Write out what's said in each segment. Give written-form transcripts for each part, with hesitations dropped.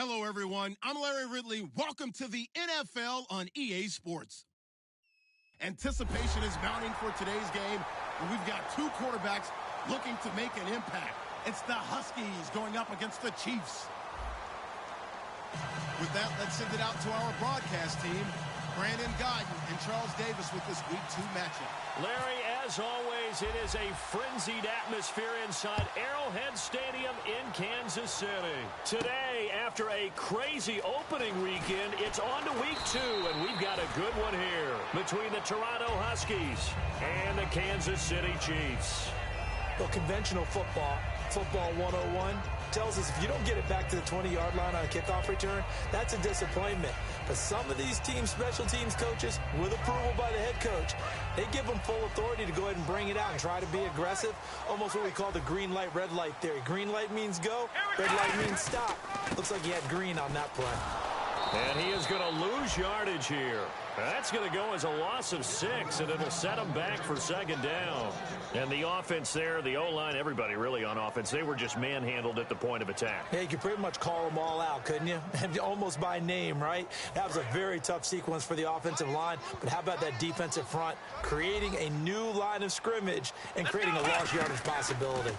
Hello, everyone. I'm Larry Ridley. Welcome to the NFL on EA Sports. Anticipation is mounting for today's game, and we've got two quarterbacks looking to make an impact. It's the Huskies going up against the Chiefs. With that, let's send it out to our broadcast team, Brandon Godden and Charles Davis with this Week 2 matchup. Larry, as always, it is a frenzied atmosphere inside Arrowhead Stadium in Kansas City. Today, after a crazy opening weekend, it's on to Week 2, and we've got a good one here between the Toronto Huskies and the Kansas City Chiefs. Well, conventional football 101, tells us if you don't get it back to the 20-yard line on a kickoff return, that's a disappointment. But some of these teams, special teams coaches, with approval by the head coach, they give them full authority to go ahead and bring it out and try to be aggressive, almost what we call the green light, red light theory. Green light means go, red light means stop. Looks like he had green on that play. And he is going to lose yardage here. That's going to go as a loss of 6, and it'll set him back for second down. And the offense there, the O-line, everybody really on offense, they were just manhandled at the point of attack. Yeah, you could pretty much call them all out, couldn't you? Almost by name, right? That was a very tough sequence for the offensive line. But how about that defensive front creating a new line of scrimmage and creating a lost yardage possibility?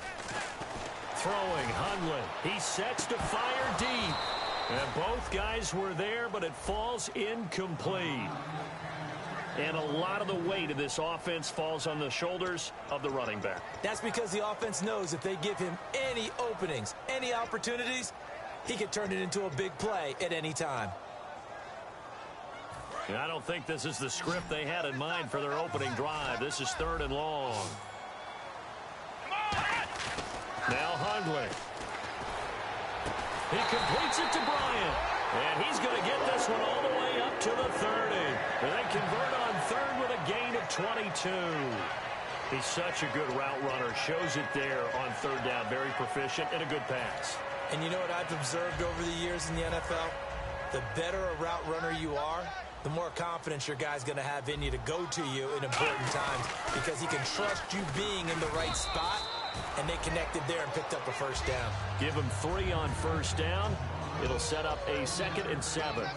Throwing, Hundley. He sets to fire deep. And both guys were there, but it falls incomplete. And a lot of the weight of this offense falls on the shoulders of the running back. That's because the offense knows if they give him any openings, any opportunities, he can turn it into a big play at any time. And I don't think this is the script they had in mind for their opening drive. This is 3rd and long. Now Hundley. He completes it to Bryant. And he's going to get this one all the way up to the 30. And they convert on 3rd with a gain of 22. He's such a good route runner. Shows it there on 3rd down. Very proficient and a good pass. And you know what I've observed over the years in the NFL? The better a route runner you are, the more confidence your guy's going to have in you to go to you in important times because he can trust you being in the right spot. And they connected there and picked up a 1st down. Give him 3 on 1st down. It'll set up a 2nd and 7.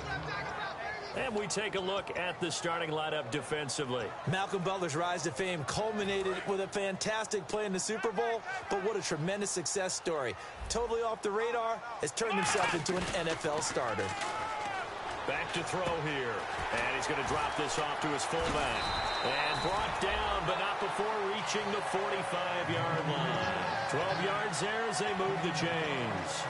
And we take a look at the starting lineup defensively. Malcolm Butler's rise to fame culminated with a fantastic play in the Super Bowl, but what a tremendous success story. Totally off the radar, has turned himself into an NFL starter. Back to throw here. And he's going to drop this off to his fullback. And brought down, but not before reaching the 45-yard line. 12 yards there as they move the chains.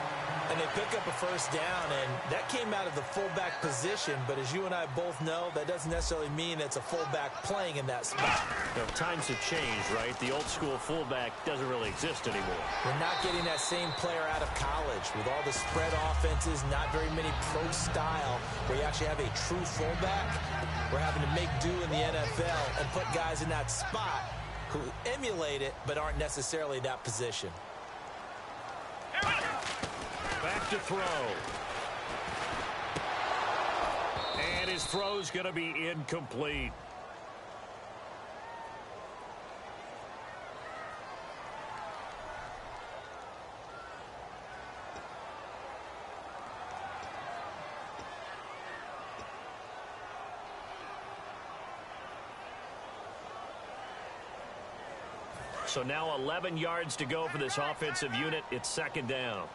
And they pick up a 1st down, and that came out of the fullback position. But as you and I both know, that doesn't necessarily mean it's a fullback playing in that spot. You know, times have changed, right? The old-school fullback doesn't really exist anymore. We're not getting that same player out of college. With all the spread offenses, not very many pro style, where you actually have a true fullback. We're having to make do in the NFL and put guys in that spot who emulate it but aren't necessarily that position. Back to throw. And his throw's going to be incomplete. So now 11 yards to go for this offensive unit. It's 2nd down.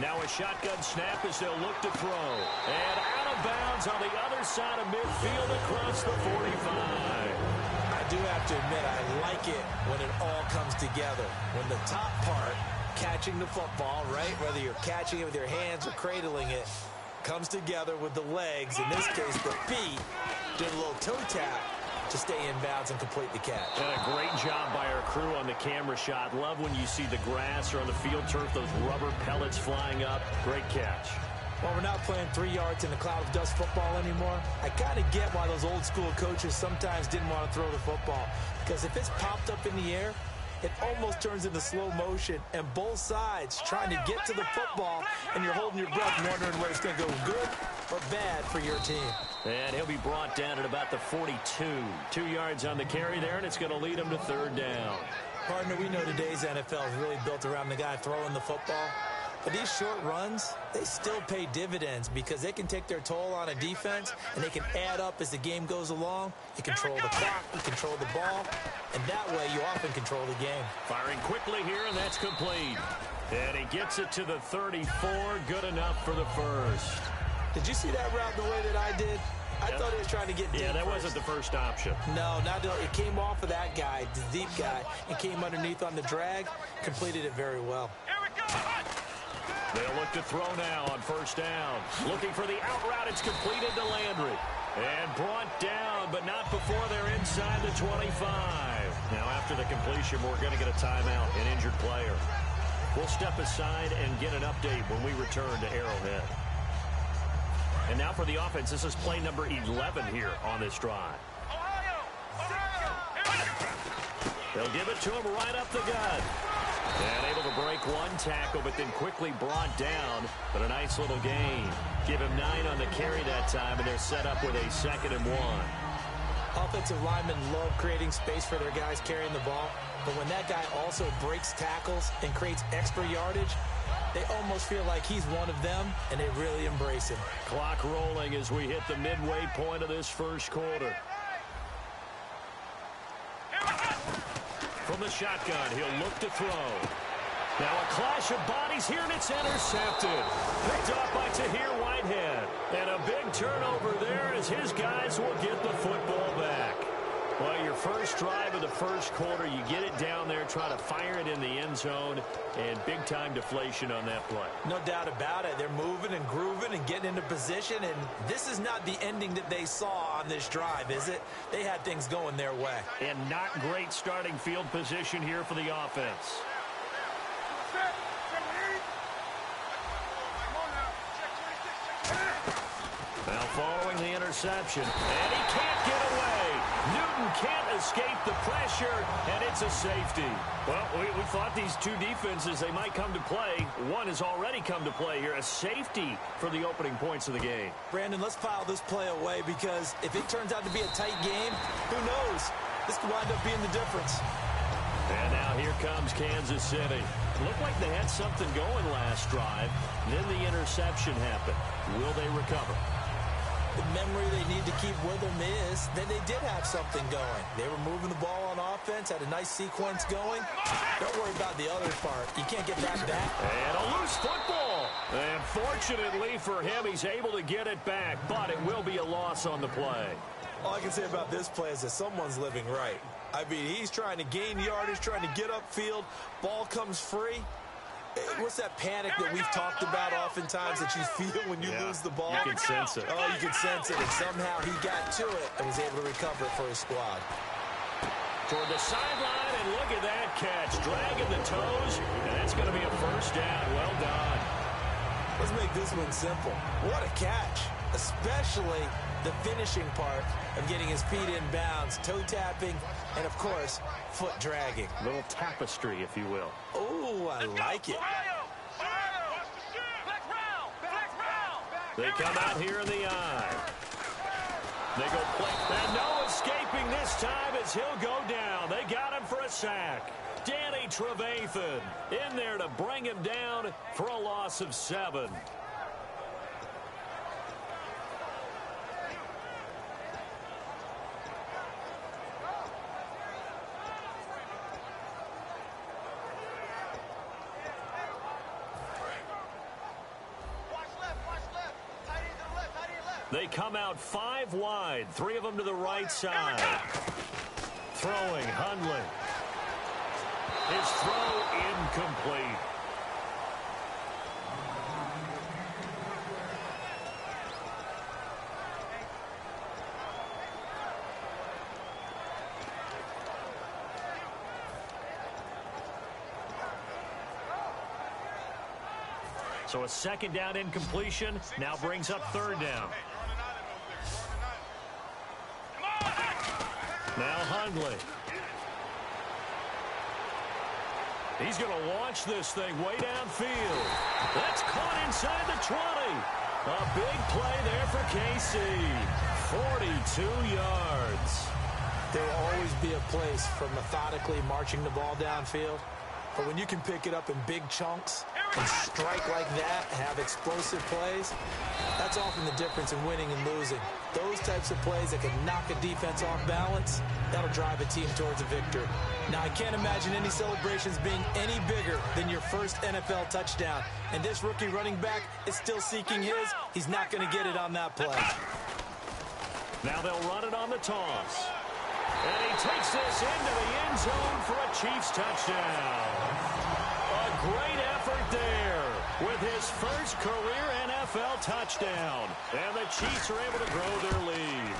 Now a shotgun snap as they'll look to throw. And out of bounds on the other side of midfield across the 45. I do have to admit, I like it when it all comes together. When the top part, catching the football, right, whether you're catching it with your hands or cradling it, comes together with the legs, in this case the feet, doing a little toe tap to stay in bounds and complete the catch. And a great job by our crew on the camera shot. Love when you see the grass or on the field turf, those rubber pellets flying up. Great catch. Well, we're not playing 3 yards in a cloud of dust football anymore. I kind of get why those old school coaches sometimes didn't want to throw the football. Because if it's popped up in the air, it almost turns into slow motion, and both sides trying to get to the football, and you're holding your breath wondering whether it's going to go good or bad for your team. And he'll be brought down at about the 42. 2 yards on the carry there, and it's going to lead him to 3rd down. Partner, we know today's NFL is really built around the guy throwing the football. But these short runs, they still pay dividends because they can take their toll on a defense, and they can add up as the game goes along. You control the clock, you control the ball, and that way you often control the game. Firing quickly here, and that's complete. And he gets it to the 34. Good enough for the first. Did you see that route the way that I did? I thought he was trying to get deep. Yeah, that first. wasn't the first option. No, it came off of that guy, the deep guy, and came underneath on the drag. Completed it very well. Here we go. They'll look to throw now on first down. Looking for the out route. It's completed to Landry. And brought down, but not before they're inside the 25. Now, after the completion, we're going to get a timeout, an injured player. We'll step aside and get an update when we return to Arrowhead. And now for the offense, this is play number 11 here on this drive. They'll give it to him right up the gut. And able to break one tackle, but then quickly brought down. But a nice little gain. Give him 9 on the carry that time, and they're set up with a 2nd and 1. Offensive linemen love creating space for their guys carrying the ball. But when that guy also breaks tackles and creates extra yardage, they almost feel like he's one of them, and they really embrace him. Clock rolling as we hit the midway point of this first quarter. From the shotgun, he'll look to throw. Now a clash of bodies here, and it's intercepted. Picked off by Tahir Whitehead. And a big turnover there as his guys will get the football back. Well, your first drive of the first quarter, you get it down there, try to fire it in the end zone, and big-time deflation on that play. No doubt about it. They're moving and grooving and getting into position, and this is not the ending that they saw on this drive, is it? They had things going their way. And not great starting field position here for the offense. Now following the interception, and he can't get away. Newton can't escape the pressure, and it's a safety. Well, we thought these two defenses, they might come to play. One has already come to play here, a safety for the opening points of the game. Brandon, let's file this play away because if it turns out to be a tight game, who knows? This could wind up being the difference. And now here comes Kansas City. Looked like they had something going last drive. Then the interception happened. Will they recover? The memory they need to keep with them is that they did have something going. They were moving the ball on offense, had a nice sequence going. Don't worry about the other part. You can't get that back. And a loose football. And fortunately for him, he's able to get it back, but it will be a loss on the play. All I can say about this play is that someone's living right. I mean, he's trying to gain yardage, trying to get upfield. Ball comes free. What's that panic that we've talked about oftentimes that you feel when you lose the ball? You can sense it. Oh, you can sense it. And somehow he got to it and was able to recover it for his squad. Toward the sideline, and look at that catch. Dragging the toes, and that's going to be a first down. Well done. Let's make this one simple. What a catch, especially the finishing part of getting his feet in bounds, toe tapping, and, of course, foot dragging. A little tapestry, if you will. Oh, I like it. They come out here in the eye. They go play. And no escaping this time as he'll go down. They got him for a sack. Danny Trevathan in there to bring him down for a loss of 7. They come out 5 wide, 3 of them to the right side. Throwing, Hundley. His throw incomplete. So a 2nd down incompletion now brings up 3rd down. Now Hundley. He's going to launch this thing way downfield. That's caught inside the 20. A big play there for KC. 42 yards. There will always be a place for methodically marching the ball downfield. But when you can pick it up in big chunks and strike like that, have explosive plays, that's often the difference in winning and losing. Those types of plays that can knock a defense off balance, that'll drive a team towards a victory. Now, I can't imagine any celebrations being any bigger than your first NFL touchdown. And this rookie running back is still seeking his. He's not going to get it on that play. Now they'll run it on the toss. And he takes this into the end zone for a Chiefs touchdown. A great effort there with his first career NFL touchdown. And the Chiefs are able to grow their lead.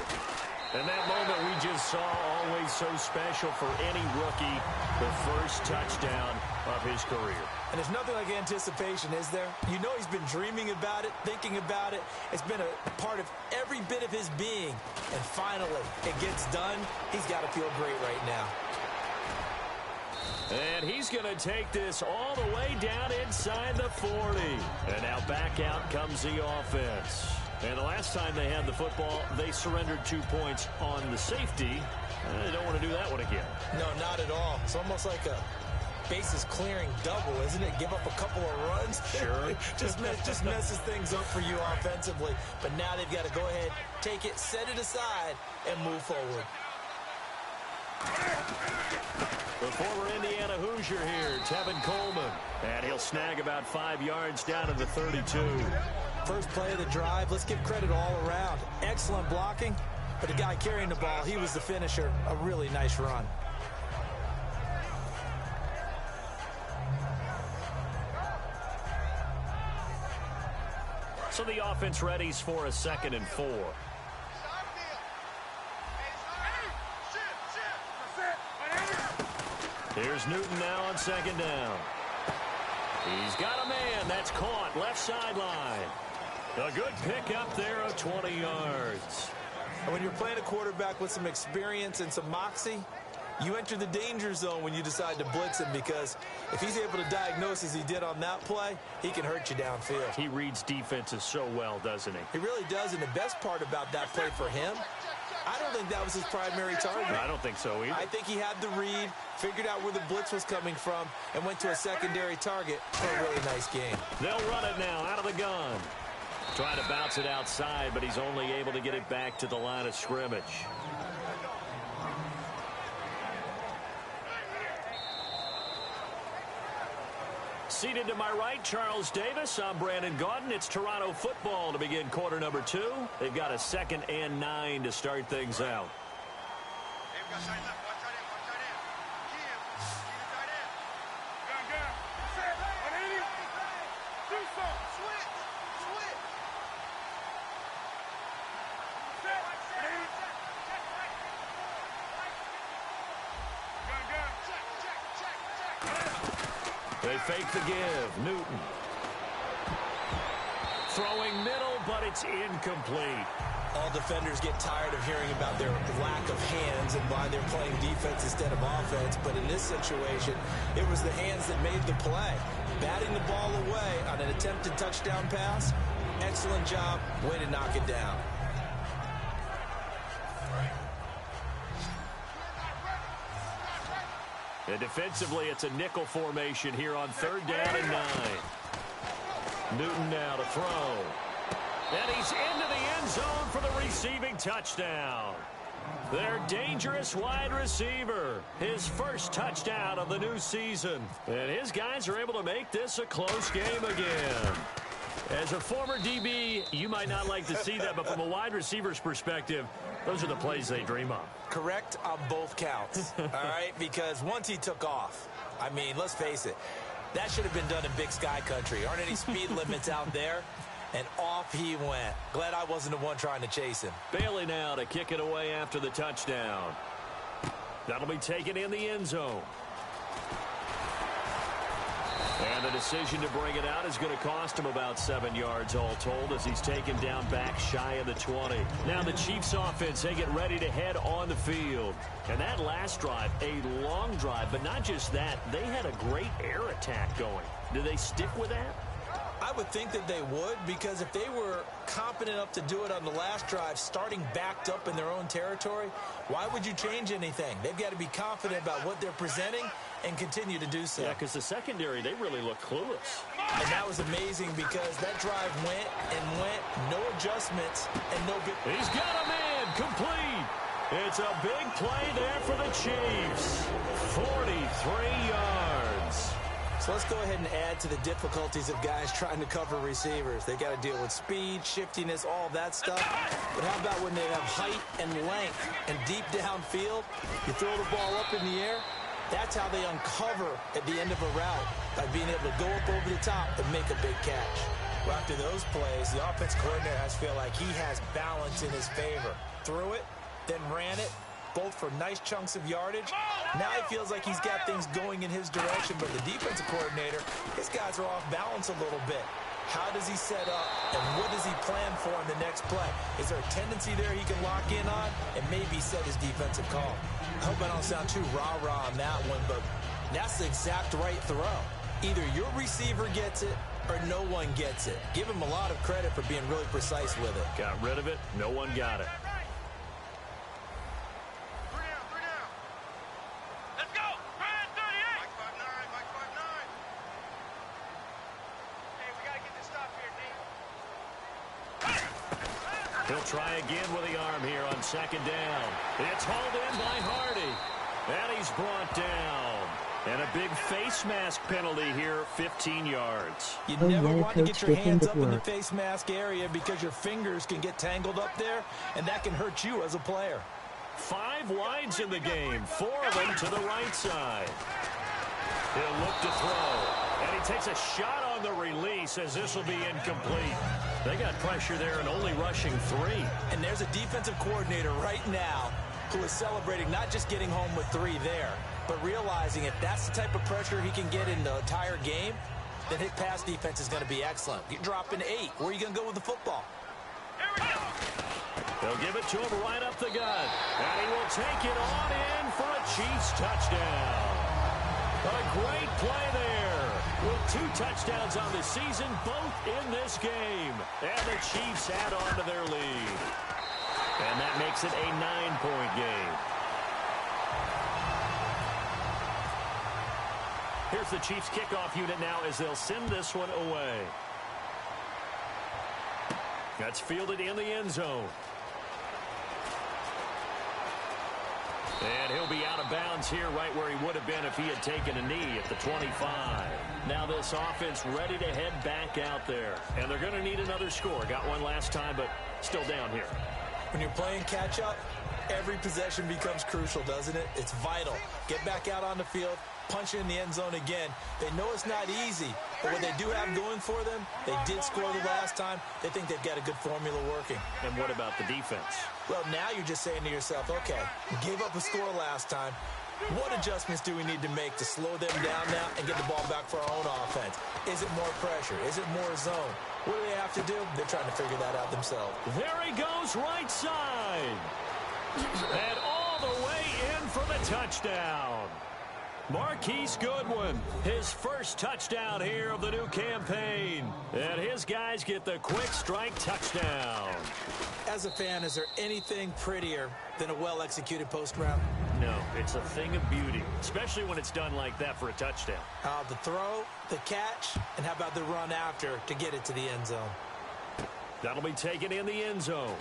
And that moment we just saw, always so special for any rookie, the first touchdown of his career. And there's nothing like anticipation, is there? You know he's been dreaming about it, thinking about it. It's been a part of every bit of his being. And finally, it gets done. He's got to feel great right now. And he's going to take this all the way down inside the 40. And now back out comes the offense. And the last time they had the football, they surrendered 2 points on the safety. They don't want to do that one again. No, not at all. It's almost like a bases clearing double, isn't it? Give up a couple of runs. Sure. just messes things up for you offensively. But now they've got to go ahead, take it, set it aside, and move forward. The former Indiana Hoosier here, Tevin Coleman. And he'll snag about 5 yards down to the 32. First play of the drive, let's give credit all around. Excellent blocking, but the guy carrying the ball, he was the finisher. A really nice run. So the offense readies for a 2nd and 4. Here's Newton now on 2nd down. He's got a man that's caught left sideline. A good pickup there of 20 yards. And when you're playing a quarterback with some experience and some moxie, you enter the danger zone when you decide to blitz him, because if he's able to diagnose as he did on that play, he can hurt you downfield. He reads defenses so well, doesn't he? He really does, and the best part about that play for him, I don't think that was his primary target. I don't think so either. I think he had the read, figured out where the blitz was coming from, and went to a secondary target for a really nice game. They'll run it now out of the gun. Trying to bounce it outside, but he's only able to get it back to the line of scrimmage. Seated to my right, Charles Davis. I'm Brandon Gaudin. It's Toronto football to begin quarter number 2. They've got a 2nd and 9 to start things out. They fake the give. Newton. Throwing middle, but it's incomplete. All defenders get tired of hearing about their lack of hands and why they're playing defense instead of offense. But in this situation, it was the hands that made the play. Batting the ball away on an attempted touchdown pass. Excellent job. Way to knock it down. And defensively, it's a nickel formation here on 3rd down and 9. Newton now to throw. And he's into the end zone for the receiving touchdown. Their dangerous wide receiver. His first touchdown of the new season. And his guys are able to make this a close game again. As a former DB, you might not like to see that, but from a wide receiver's perspective, those are the plays they dream of. Correct on both counts, all right? Because once he took off, I mean, let's face it, that should have been done in Big Sky Country. Aren't any speed limits out there? And off he went. Glad I wasn't the one trying to chase him. Bailey now to kick it away after the touchdown. That'll be taken in the end zone. And the decision to bring it out is going to cost him about 7 yards all told, as he's taken down back shy of the 20. Now the Chiefs offense, they get ready to head on the field. And that last drive, a long drive, but not just that, they had a great air attack going. Do they stick with that? I would think that they would, because if they were confident enough to do it on the last drive, starting backed up in their own territory, why would you change anything? They've got to be confident about what they're presenting and continue to do so. Yeah, because the secondary, they really look clueless. And that was amazing because that drive went and went, no adjustments, and no big... He's got a man complete. It's a big play there for the Chiefs. 43 yards. So let's go ahead and add to the difficulties of guys trying to cover receivers. They got to deal with speed, shiftiness, all that stuff. But how about when they have height and length and deep downfield? You throw the ball up in the air. That's how they uncover at the end of a route, by being able to go up over the top and make a big catch. Well, after those plays, the offense coordinator has to feel like he has balance in his favor. Threw it, then ran it, both for nice chunks of yardage. Now he feels like he's got things going in his direction, but the defensive coordinator, his guys are off balance a little bit. How does he set up, and what does he plan for in the next play? Is there a tendency there he can lock in on and maybe set his defensive call? I hope I don't sound too rah-rah on that one, but that's the exact right throw. Either your receiver gets it or no one gets it. Give him a lot of credit for being really precise with it. Got rid of it. No one got it. He'll try again with the arm here on second down. It's hauled in by Hardy. And he's brought down. And a big face mask penalty here, 15 yards. You never want to get your hands up in the face mask area because your fingers can get tangled up there, and that can hurt you as a player. 5 wides in the game, 4 of them to the right side. He'll look to throw. And he takes a shot on the release as this will be incomplete. They got pressure there and only rushing 3. And there's a defensive coordinator right now who is celebrating not just getting home with 3 there, but realizing if that's the type of pressure he can get in the entire game, then his pass defense is going to be excellent. You're dropping 8. Where are you going to go with the football? They'll give it to him right up the gut. And he will take it on in for a Chiefs touchdown. A great play there. With 2 touchdowns on the season, both in this game. And the Chiefs add on to their lead. And that makes it a 9-point game. Here's the Chiefs kickoff unit now as they'll send this one away. That's fielded in the end zone. And he'll be out of bounds here right where he would have been if he had taken a knee at the 25. Now this offense ready to head back out there. And they're going to need another score. Got one last time, but still down here. When you're playing catch-up, every possession becomes crucial, doesn't it? It's vital. Get back out on the field, punch it in the end zone again. They know it's not easy, but what they do have going for them, they did score the last time. They think they've got a good formula working. And what about the defense? Well, now you're just saying to yourself, okay, we gave up a score last time. What adjustments do we need to make to slow them down now and get the ball back for our own offense? Is it more pressure? Is it more zone? What do they have to do? They're trying to figure that out themselves. There he goes, right side. And all the way in for the touchdown. Marquise Goodwin, his first touchdown here of the new campaign. And his guys get the quick strike touchdown. As a fan, is there anything prettier than a well-executed post route? No, it's a thing of beauty, especially when it's done like that for a touchdown. The throw, the catch, and how about the run after to get it to the end zone? That'll be taken in the end zone.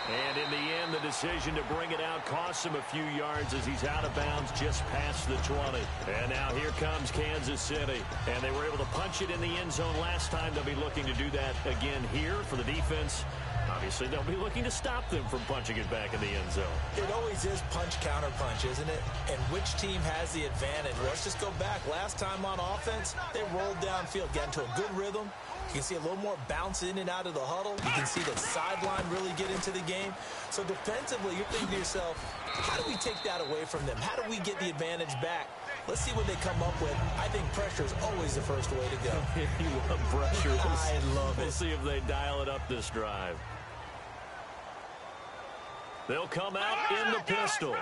And in the end, the decision to bring it out costs him a few yards as he's out of bounds just past the 20. And now here comes Kansas City. And they were able to punch it in the end zone last time. They'll be looking to do that again here for the defense. Obviously, they'll be looking to stop them from punching it back in the end zone. It always is punch-counter-punch, isn't it? And which team has the advantage? Let's just go back. Last time on offense, they rolled downfield, got into a good rhythm. You can see a little more bounce in and out of the huddle. You can see the sideline really get into the game. So defensively, you're thinking to yourself, how do we take that away from them? How do we get the advantage back? Let's see what they come up with. I think pressure is always the first way to go. If you love pressure, I love it. We'll see if they dial it up this drive. They'll come out in the pistol.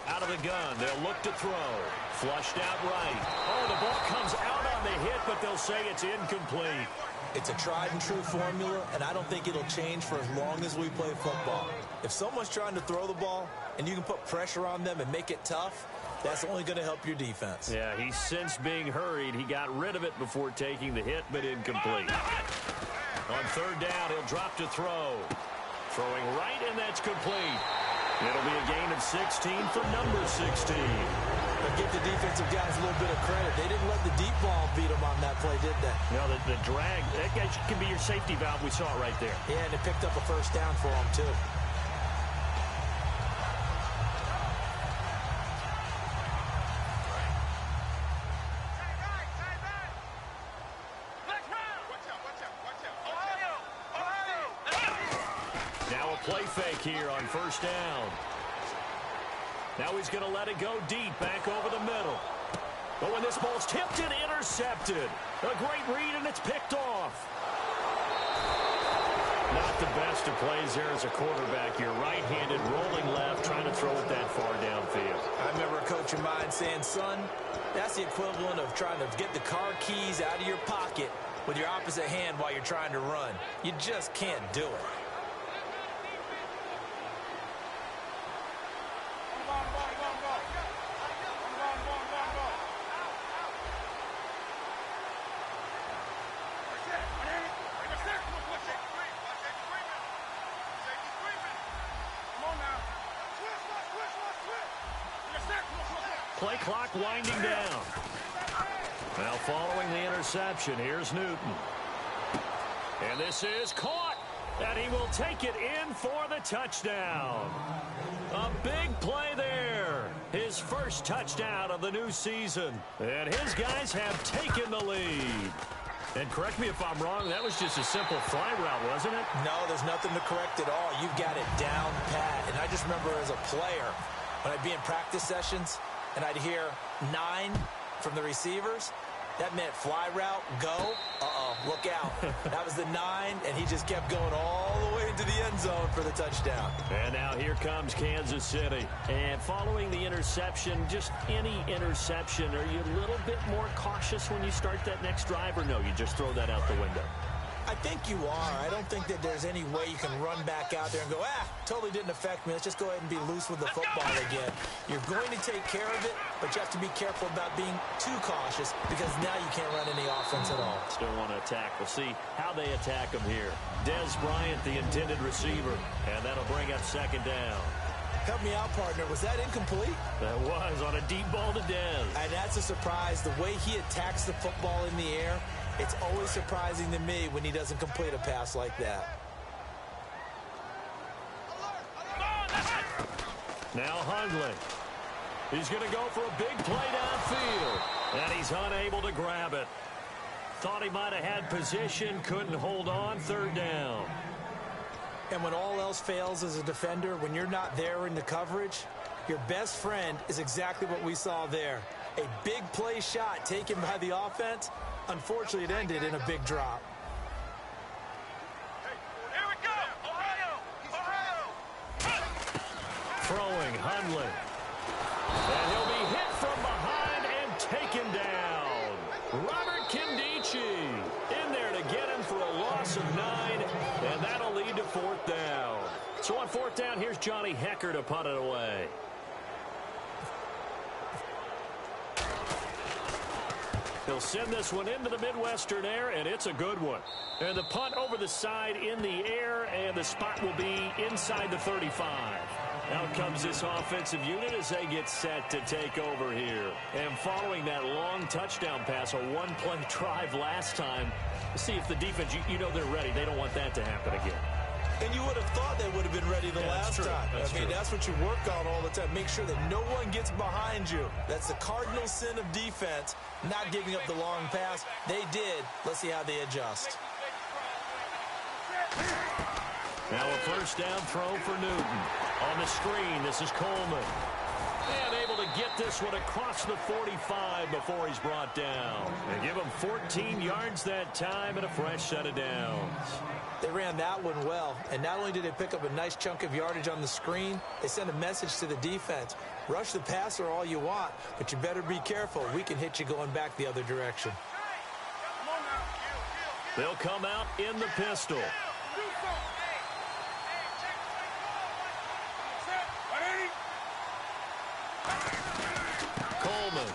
Out out of the gun. They'll look to throw. Flushed out right. Oh, the ball comes out on the hit, but they'll say it's incomplete. It's a tried-and-true formula, and I don't think it'll change for as long as we play football. If someone's trying to throw the ball and you can put pressure on them and make it tough, that's only going to help your defense. Yeah, he sensed being hurried. He got rid of it before taking the hit, but incomplete. On third down, he'll drop to throw. Throwing right, and that's complete. It'll be a gain of 16 for number 16. But give the defensive guys a little bit of credit. They didn't let the deep ball beat them on that play, did they? No, the drag, that can be your safety valve. We saw it right there. Yeah, and it picked up a first down for them, too. Now a play fake here on first down. Now he's going to let it go deep, back over the middle. But when this ball's tipped and intercepted, a great read, and it's picked off. Not the best of plays there as a quarterback. You're right-handed, rolling left, trying to throw it that far downfield. I remember a coach of mine saying, son, that's the equivalent of trying to get the car keys out of your pocket with your opposite hand while you're trying to run. You just can't do it. Play clock winding down. Now following the interception, here's Newton. And this is caught. And he will take it in for the touchdown. A big play there. His first touchdown of the new season. And his guys have taken the lead. And correct me if I'm wrong, that was just a simple fly route, wasn't it? No, there's nothing to correct at all. You've got it down pat. And I just remember as a player, when I'd be in practice sessions, and I'd hear 9 from the receivers, that meant fly route, go, look out. That was the 9, and he just kept going all the way into the end zone for the touchdown. And now here comes Kansas City. And following the interception, just any interception, are you a little bit more cautious when you start that next drive, or no, you just throw that out the window? I think you are. I don't think that there's any way you can run back out there and go, totally didn't affect me. Let's just go ahead and be loose with the football again. You're going to take care of it, but you have to be careful about being too cautious because now you can't run any offense at all. Still want to attack. We'll see how they attack him here. Des Bryant, the intended receiver, and that'll bring up second down. Help me out, partner. Was that incomplete? That was on a deep ball to Des. And that's a surprise. The way he attacks the football in the air, it's always surprising to me when he doesn't complete a pass like that. Now Hundley. He's going to go for a big play downfield. And he's unable to grab it. Thought he might have had position, couldn't hold on, third down. And when all else fails as a defender, when you're not there in the coverage, your best friend is exactly what we saw there. A big play shot taken by the offense. Unfortunately, it ended in a big drop. Here we go! Ohio! Throwing Hundley. And he'll be hit from behind and taken down. Robert Kindici in there to get him for a loss of 9, and that'll lead to fourth down. So on fourth down, here's Johnny Hecker to punt it away. He'll send this one into the Midwestern air, and it's a good one. And the punt over the side in the air, and the spot will be inside the 35. Out comes this offensive unit as they get set to take over here. And following that long touchdown pass, a one-play drive last time, see if the defense, you know they're ready. They don't want that to happen again. And you would have thought they would have been ready the last time. That's what you work on all the time. Make sure that no one gets behind you. That's the cardinal sin of defense, not giving up the long pass. They did. Let's see how they adjust. Now a first down throw for Newton. On the screen, this is Coleman. And able to get this one across the 45 before he's brought down. They give him 14 yards that time and a fresh set of downs. They ran that one well, and not only did they pick up a nice chunk of yardage on the screen, they sent a message to the defense. Rush the passer all you want, but you better be careful. We can hit you going back the other direction. They'll come out in the pistol. Coleman.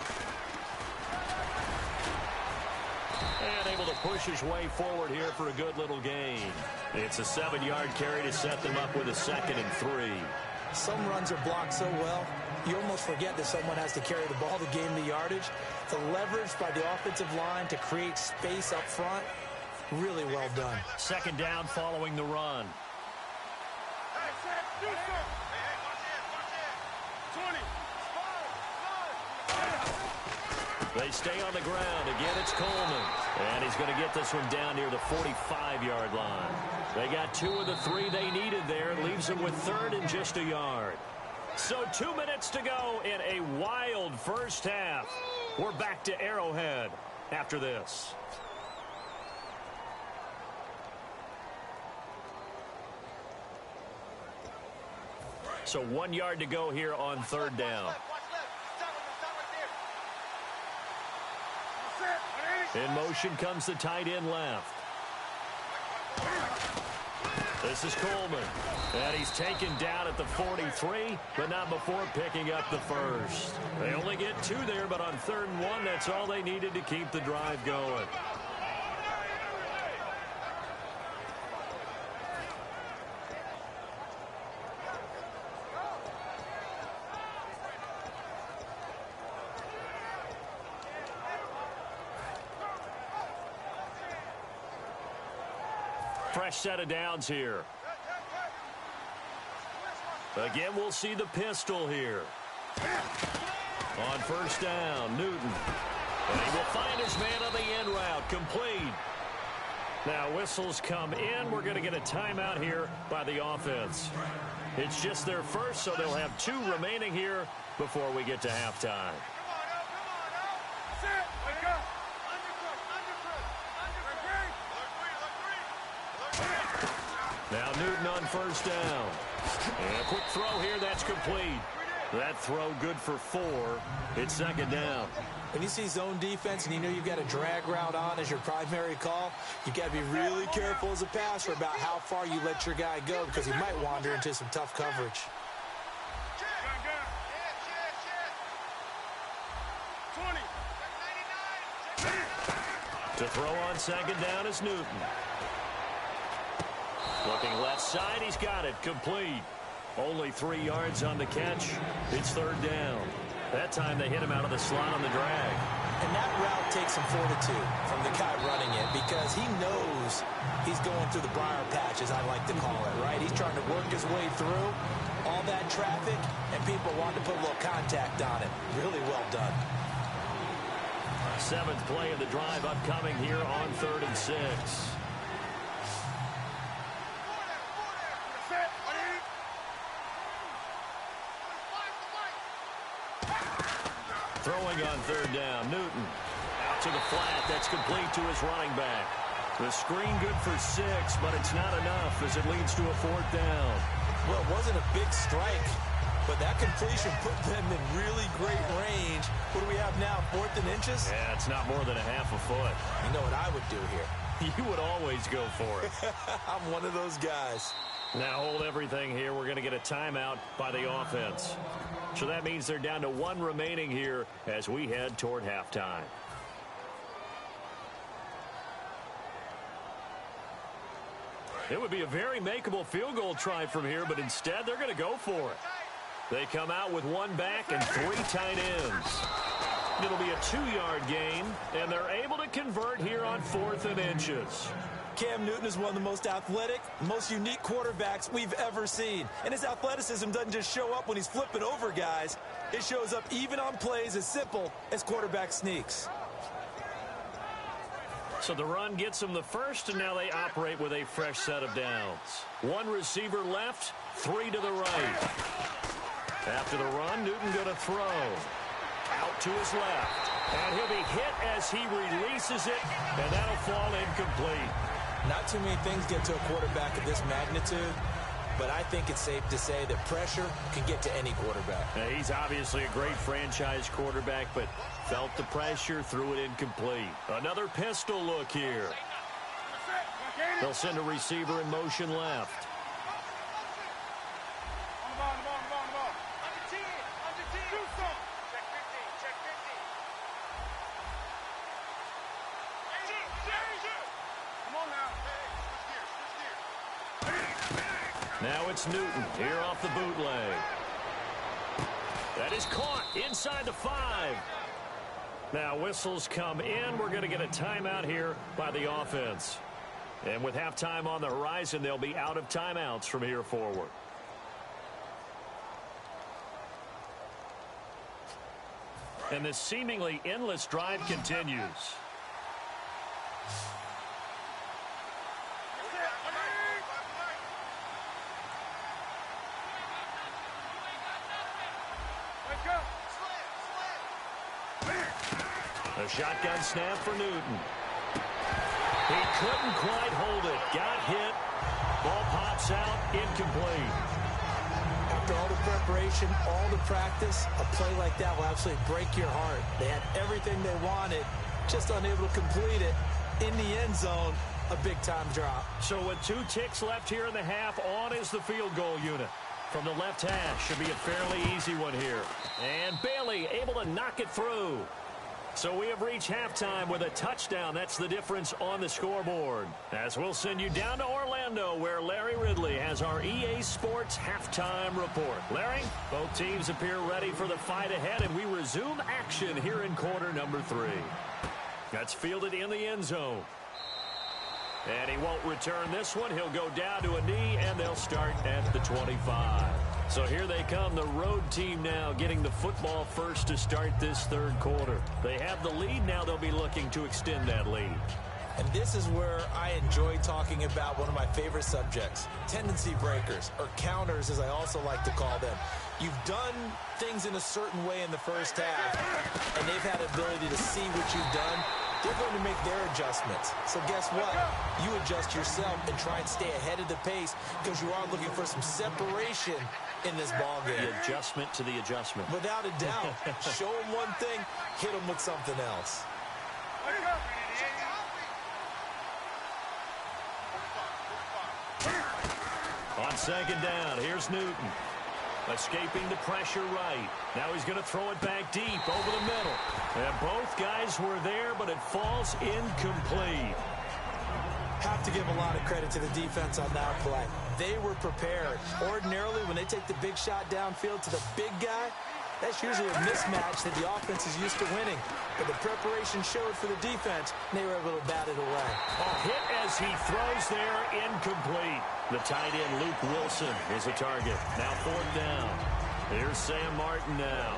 And able to push his way forward here for a good little gain. It's a 7-yard carry to set them up with a 2nd and 3. Some runs are blocked so well, you almost forget that someone has to carry the ball to gain the yardage. The leverage by the offensive line to create space up front, really well done. 2nd down following the run. They stay on the ground. Again, it's Coleman. And he's going to get this one down near the 45-yard line. They got 2 of the 3 they needed there. Leaves them with 3rd and just a yard. So 2 minutes to go in a wild first half. We're back to Arrowhead after this. So 1 yard to go here on 3rd down. In motion comes the tight end left. This is Coleman. And he's taken down at the 43, but not before picking up the first. They only get 2 there, but on 3rd and 1, that's all they needed to keep the drive going. Fresh set of downs here. Again, we'll see the pistol here. On 1st down, Newton. And he will find his man on the end route, complete. Now whistles come in. We're going to get a timeout here by the offense. It's just their first, so they'll have 2 remaining here before we get to halftime. Now Newton on 1st down. And a quick throw here, that's complete. That throw good for 4. It's 2nd down. When you see zone defense and you know you've got a drag route on as your primary call, you've got to be really careful as a passer about how far you let your guy go because he might wander into some tough coverage. To throw on 2nd down is Newton. Looking left side, he's got it, complete. Only 3 yards on the catch. It's 3rd down. That time they hit him out of the slot on the drag. And that route takes some fortitude from the guy running it because he knows he's going through the briar patch, as I like to call it, right? He's trying to work his way through all that traffic, and people want to put a little contact on it. Really well done. 7th play of the drive upcoming here on 3rd and 6. Throwing on 3rd down, Newton. Out to the flat, that's complete to his running back. The screen good for 6, but it's not enough as it leads to a 4th down. Well, it wasn't a big strike, but that completion put them in really great range. What do we have now, 4th and inches? Yeah, it's not more than a half a foot. You know what I would do here? You would always go for it. I'm one of those guys. Now hold everything here. We're going to get a timeout by the offense. So that means they're down to 1 remaining here as we head toward halftime. It would be a very makeable field goal try from here, but instead they're going to go for it. They come out with 1 back and 3 tight ends. It'll be a 2-yard gain, and they're able to convert here on 4th and inches. Cam Newton is one of the most athletic, most unique quarterbacks we've ever seen. And his athleticism doesn't just show up when he's flipping over guys. It shows up even on plays as simple as quarterback sneaks. So the run gets them the first, and now they operate with a fresh set of downs. 1 receiver left, 3 to the right. After the run, Newton going to throw. Out to his left. And he'll be hit as he releases it, and that'll fall incomplete. Not too many things get to a quarterback of this magnitude, but I think it's safe to say that pressure can get to any quarterback. Now, he's obviously a great franchise quarterback, but felt the pressure, threw it incomplete. Another pistol look here. They'll send a receiver in motion left. Now it's Newton here off the bootleg. That is caught inside the 5. Now whistles come in. We're going to get a timeout here by the offense. And with halftime on the horizon, they'll be out of timeouts from here forward. And this seemingly endless drive continues. A shotgun snap for Newton. He couldn't quite hold it. Got hit. Ball pops out. Incomplete. After all the preparation, all the practice, a play like that will absolutely break your heart. They had everything they wanted, just unable to complete it. In the end zone, a big-time drop. So with 2 ticks left here in the half, on is the field goal unit. From the left hash, should be a fairly easy one here. And Bailey able to knock it through. So we have reached halftime with a touchdown. That's the difference on the scoreboard. As we'll send you down to Orlando, where Larry Ridley has our EA Sports halftime report. Larry, both teams appear ready for the fight ahead, and we resume action here in quarter number 3. That's fielded in the end zone. And he won't return this one. He'll go down to a knee, and they'll start at the 25. So here they come, the road team now getting the football first to start this third quarter. They have the lead. Now they'll be looking to extend that lead. And this is where I enjoy talking about one of my favorite subjects, tendency breakers, or counters as I also like to call them. You've done things in a certain way in the first half, and they've had the ability to see what you've done. They're going to make their adjustments. So guess what? You adjust yourself and try and stay ahead of the pace because you are looking for some separation in this ball game. The adjustment to the adjustment. Without a doubt. Show them one thing, hit them with something else. On second down, here's Newton. Escaping the pressure right. Now he's going to throw it back deep over the middle. And both guys were there, but it falls incomplete. Have to give a lot of credit to the defense on that play. They were prepared. Ordinarily, when they take the big shot downfield to the big guy, that's usually a mismatch that the offense is used to winning. But the preparation showed for the defense, and they were able to bat it away. A hit as he throws there, incomplete. The tight end, Luke Wilson, is a target. Now 4th down. Here's Sam Martin now,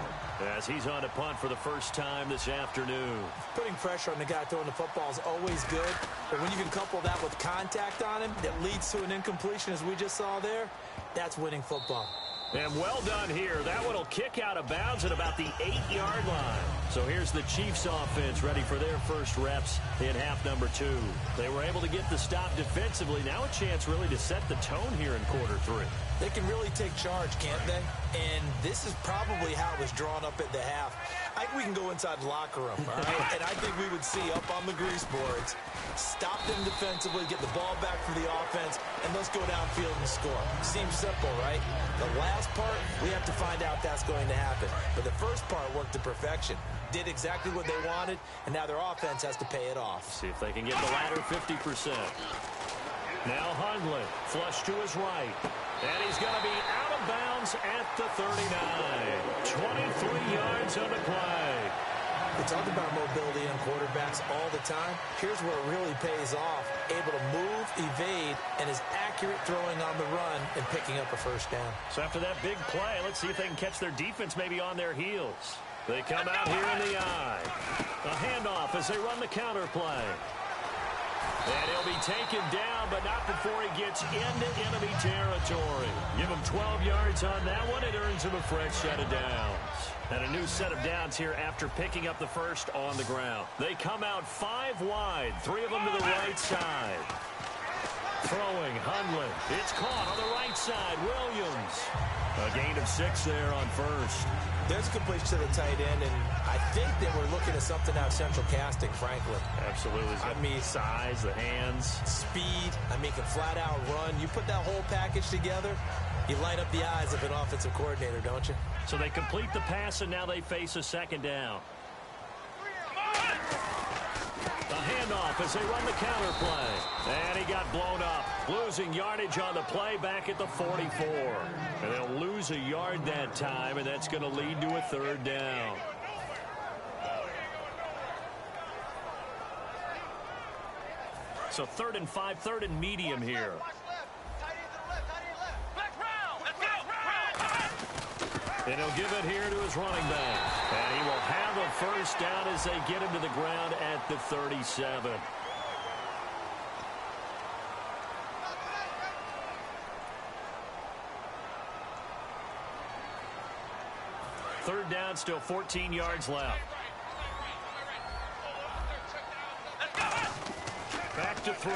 as he's on a punt for the first time this afternoon. Putting pressure on the guy throwing the football is always good, but when you can couple that with contact on him that leads to an incompletion, as we just saw there, that's winning football. And well done here. That one will kick out of bounds at about the 8-yard line. So here's the Chiefs offense ready for their first reps in half number 2. They were able to get the stop defensively. Now a chance really to set the tone here in quarter 3. They can really take charge, can't they? And this is probably how it was drawn up at the half. I think we can go inside the locker room, all right? And I think we would see up on the grease boards, stop them defensively, get the ball back for the offense, and let's go downfield and score. Seems simple, right? The last part, we have to find out that's going to happen. But the first part worked to perfection. Did exactly what they wanted, and now their offense has to pay it off. See if they can get the latter 50%. Now Hundley, flush to his right. And he's going to be out of bounds at the 39. 23 yards on the play. We talk about mobility on quarterbacks all the time. Here's where it really pays off. Able to move, evade, and is accurate throwing on the run and picking up a first down. So after that big play, let's see if they can catch their defense maybe on their heels. They come out here in the eye. A handoff as they run the counter play. And he'll be taken down, but not before he gets into enemy territory. Give him 12 yards on that one. It earns him a fresh set of downs. And a new set of downs here after picking up the first on the ground. They come out 5 wide, 3 of them to the right side. Throwing, Hundley. It's caught on the right side. Williams. A gain of 6 there on first. There's a completion to the tight end, and I think they were looking at something out of Central Casting, frankly. Absolutely. I mean, size, the hands. Speed. I mean, can flat out run. You put that whole package together, you light up the eyes of an offensive coordinator, don't you? So they complete the pass, and now they face a second down. The handoff as they run the counter play. And he got blown up. Losing yardage on the play back at the 44. And they'll lose a yard that time, and that's going to lead to a third down. So 3rd and 5, 3rd and medium here. And he'll give it here to his running back. And he will have a first down as they get him to the ground at the 37. Third down, still 14 yards left. Back to throw.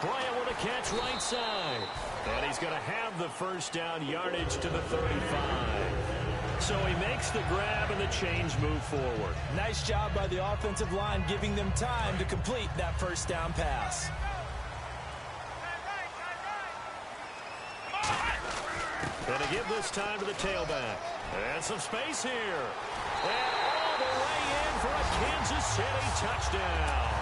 Bryant with a catch right side. And he's going to have the first down, yardage to the 35. So he makes the grab and the change move forward. Nice job by the offensive line giving them time to complete that first down pass. Going to give this time to the tailback. And some space here. And all the way in for a Kansas City touchdown.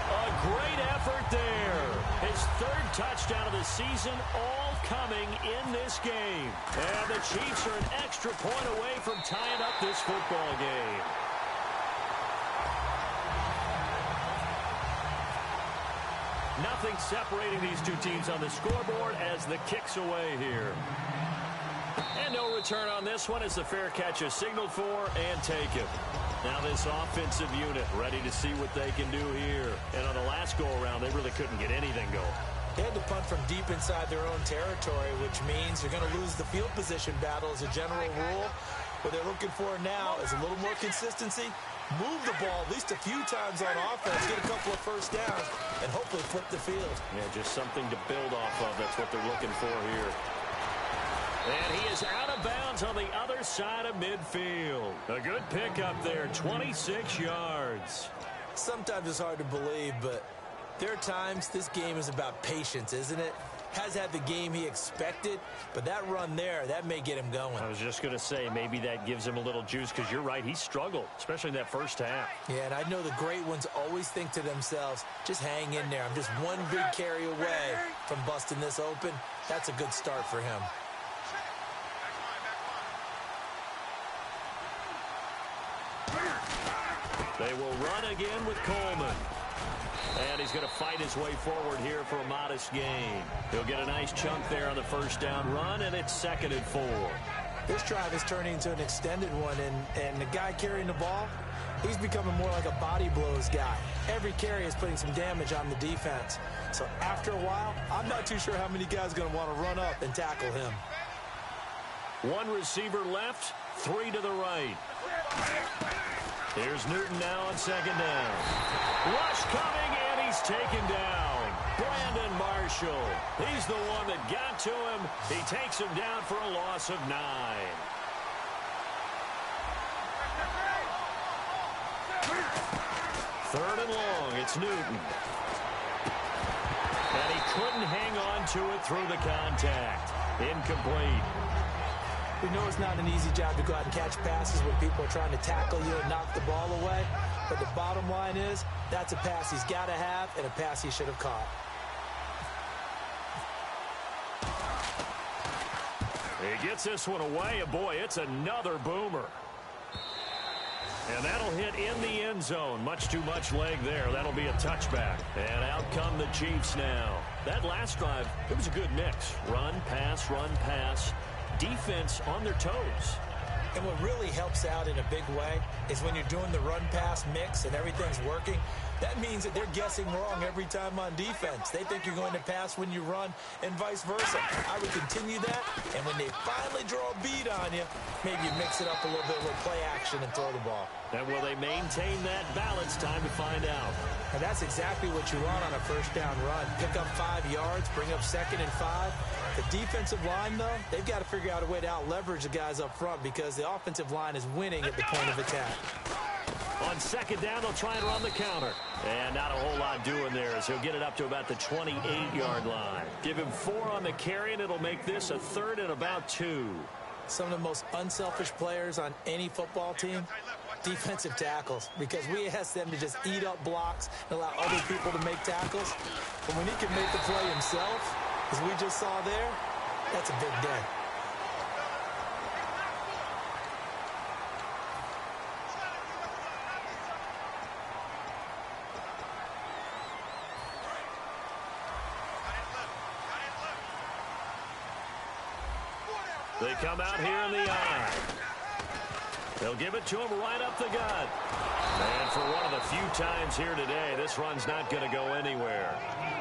A great effort there. His 3rd touchdown of the season, all coming in this game. And the Chiefs are an extra point away from tying up this football game. Nothing separating these two teams on the scoreboard as the kick's away here. And no return on this one as the fair catch is signaled for and taken. Now this offensive unit ready to see what they can do here. And on the last go-around, they really couldn't get anything going. They had to punt from deep inside their own territory, which means they're going to lose the field position battle as a general rule. What they're looking for now is a little more consistency, move the ball at least a few times on offense, get a couple of first downs, and hopefully flip the field. Yeah, just something to build off of. That's what they're looking for here. And he is out of bounds on the other side of midfield. A good pickup there, 26 yards. Sometimes it's hard to believe, but there are times this game is about patience, isn't it? Has had the game he expected, but that run there, that may get him going. I was just going to say, maybe that gives him a little juice because you're right, he struggled, especially in that first half. Yeah, and I know the great ones always think to themselves, just hang in there. I'm just one big carry away from busting this open. That's a good start for him. They will run again with Coleman. And he's going to fight his way forward here for a modest gain. He'll get a nice chunk there on the first down run, and it's 2nd and 4. This drive is turning into an extended one, and the guy carrying the ball, he's becoming more like a body blows guy. Every carry is putting some damage on the defense. So after a while, I'm not too sure how many guys are going to want to run up and tackle him. One receiver left, 3 to the right. Here's Newton now on 2nd down. Rush coming, and he's taken down. Brandon Marshall. He's the one that got to him. He takes him down for a loss of 9. Third and long, it's Newton. And he couldn't hang on to it through the contact. Incomplete. We know it's not an easy job to go out and catch passes when people are trying to tackle you and knock the ball away. But the bottom line is, that's a pass he's got to have and a pass he should have caught. He gets this one away, and boy, it's another boomer. And that'll hit in the end zone. Much too much leg there. That'll be a touchback. And out come the Chiefs now. That last drive, it was a good mix. Run, pass, defense on their toes. And what really helps out in a big way is when you're doing the run-pass mix and everything's working, that means that they're guessing wrong every time on defense. They think you're going to pass when you run and vice versa. I would continue that, and when they finally draw a bead on you, maybe you mix it up a little bit with play action and throw the ball. And will they maintain that balance? Time to find out. And that's exactly what you want on a first down run. Pick up 5 yards, bring up 2nd and 5. The defensive line, though, they've got to figure out a way to out-leverage the guys up front because the offensive line is winning at the point of attack. On 2nd down, they'll try and run the counter. And not a whole lot doing there as he'll get it up to about the 28-yard line. Give him 4 on the carry, and it'll make this a 3rd and about 2. Some of the most unselfish players on any football team, defensive tackles, because we ask them to just eat up blocks and allow other people to make tackles. But when he can make the play himself, as we just saw there, that's a big day. They come out here in the eye. They'll give it to him right up the gut. And for one of the few times here today, this run's not going to go anywhere.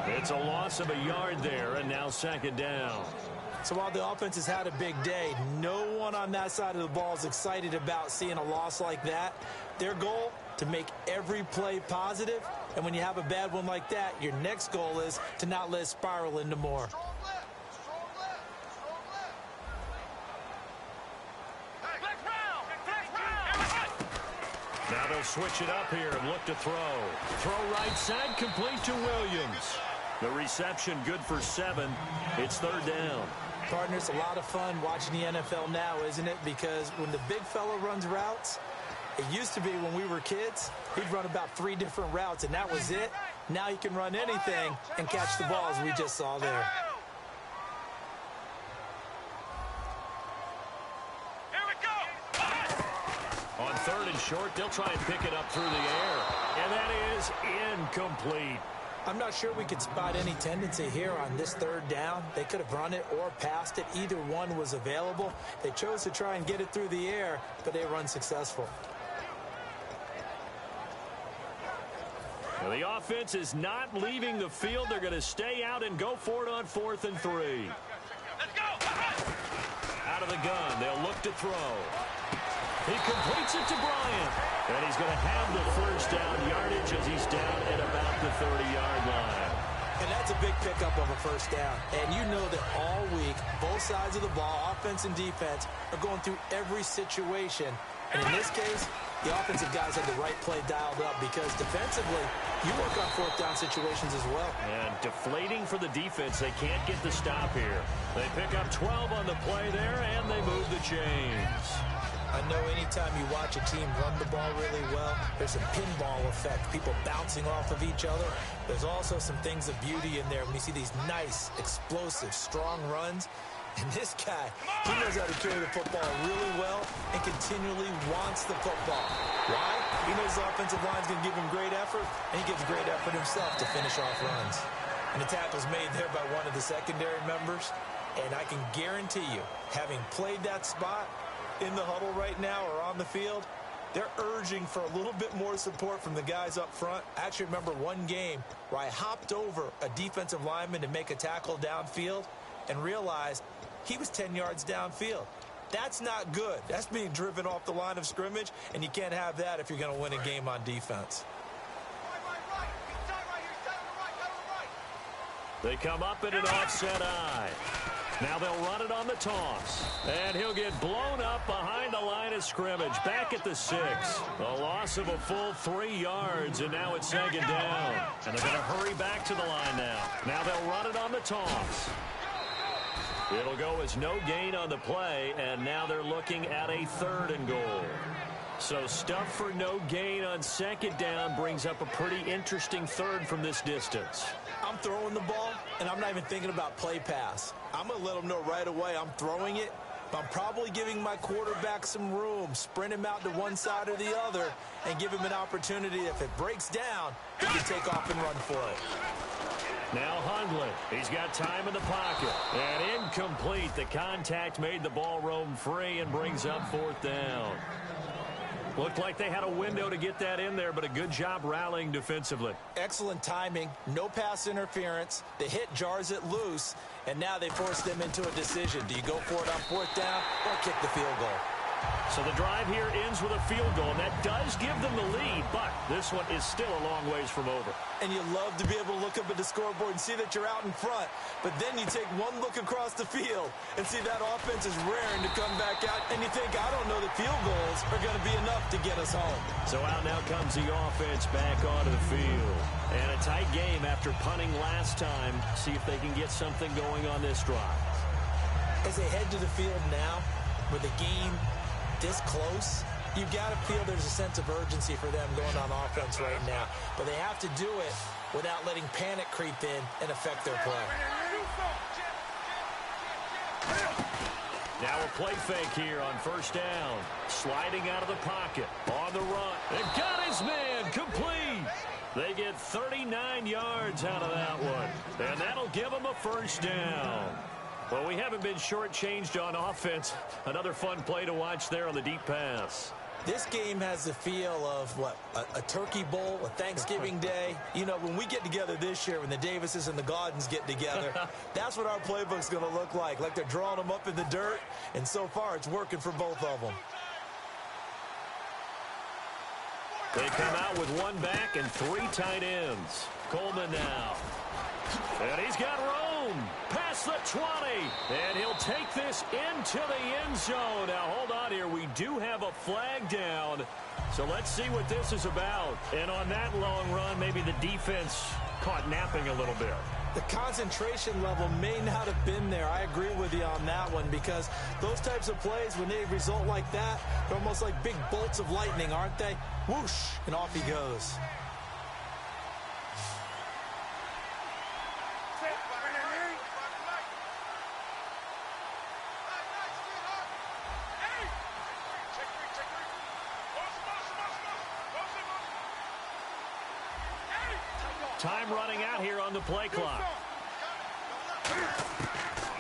It's a loss of a yard there, and now 2nd down. So while the offense has had a big day, no one on that side of the ball is excited about seeing a loss like that. Their goal, to make every play positive. And when you have a bad one like that, your next goal is to not let it spiral into more. Now they'll switch it up here and look to throw. Throw right side, complete to Williams. The reception good for 7. It's 3rd down. Partners, a lot of fun watching the NFL now, isn't it? Because when the big fella runs routes, it used to be when we were kids, he'd run about 3 different routes, and that was it. Now he can run anything and catch the ball, as we just saw there. On 3rd and short, they'll try and pick it up through the air. And that is incomplete. I'm not sure we could spot any tendency here on this 3rd down. They could have run it or passed it. Either one was available. They chose to try and get it through the air, but they were unsuccessful. Well, the offense is not leaving the field. They're going to stay out and go for it on 4th and 3. Let's go! Out of the gun, they'll look to throw. He completes it to Bryant. And he's going to have the 1st down yardage as he's down at about the 30-yard line. And that's a big pickup of a 1st down. And you know that all week, both sides of the ball, offense and defense, are going through every situation. And in this case, the offensive guys had the right play dialed up because defensively, you work on 4th down situations as well. And deflating for the defense. They can't get the stop here. They pick up 12 on the play there, and they move the chains. I know anytime you watch a team run the ball really well, there's a pinball effect, people bouncing off of each other. There's also some things of beauty in there when you see these nice, explosive, strong runs. And this guy, he knows how to carry the football really well and continually wants the football. Why? He knows the offensive line's going to give him great effort, and he gives great effort himself to finish off runs. And the tackle's made there by one of the secondary members. And I can guarantee you, having played that spot, in the huddle right now or on the field, they're urging for a little bit more support from the guys up front. I actually remember one game where I hopped over a defensive lineman to make a tackle downfield and realized he was 10 yards downfield. That's not good. That's being driven off the line of scrimmage, and you can't have that if you're going to win a game on defense. They come up in an offset eye. Now they'll run it on the toss. And he'll get blown up behind the line of scrimmage. Back at the 6. A loss of a full 3 yards, and now it's 2nd down. And they're going to hurry back to the line now. Now they'll run it on the toss. It'll go as no gain on the play, and now they're looking at a 3rd and goal. So stuff for no gain on 2nd down brings up a pretty interesting 3rd from this distance. I'm throwing the ball, and I'm not even thinking about play pass. I'm going to let them know right away I'm throwing it, I'm probably giving my quarterback some room, sprint him out to one side or the other, and give him an opportunity. If it breaks down, he can take off and run for it. Now Hundley. He's got time in the pocket. And incomplete. The contact made the ball roam free and brings up 4th down. Looked like they had a window to get that in there, but a good job rallying defensively. Excellent timing, no pass interference. The hit jars it loose, and now they force them into a decision. Do you go for it on 4th down or kick the field goal? So the drive here ends with a field goal, and that does give them the lead, but this one is still a long ways from over. And you love to be able to look up at the scoreboard and see that you're out in front, but then you take one look across the field and see that offense is raring to come back out, and you think, I don't know that field goals are going to be enough to get us home. So out now comes the offense back onto the field. And a tight game after punting last time. See if they can get something going on this drive. As they head to the field now, with the game this close, you've got to feel there's a sense of urgency for them going on offense right now. But they have to do it without letting panic creep in and affect their play. Now a play fake here on 1st down. Sliding out of the pocket. On the run. They've got his man. Complete. They get 39 yards out of that one. And that'll give them a 1st down. Well, we haven't been shortchanged on offense. Another fun play to watch there on the deep pass. This game has the feel of, what, a turkey bowl, a Thanksgiving day. You know, when we get together this year, when the Davises and the Gaudens get together, that's what our playbook's going to look like they're drawing them up in the dirt, and so far it's working for both of them. They come out with 1 back and 3 tight ends. Coleman now. And he's got room past the 20. And he'll take this into the end zone. Now, hold on here. We do have a flag down. So let's see what this is about. And on that long run, maybe the defense caught napping a little bit. The concentration level may not have been there. I agree with you on that one, because those types of plays, when they result like that, they're almost like big bolts of lightning, aren't they? Whoosh, and off he goes. Time running out here on the play clock.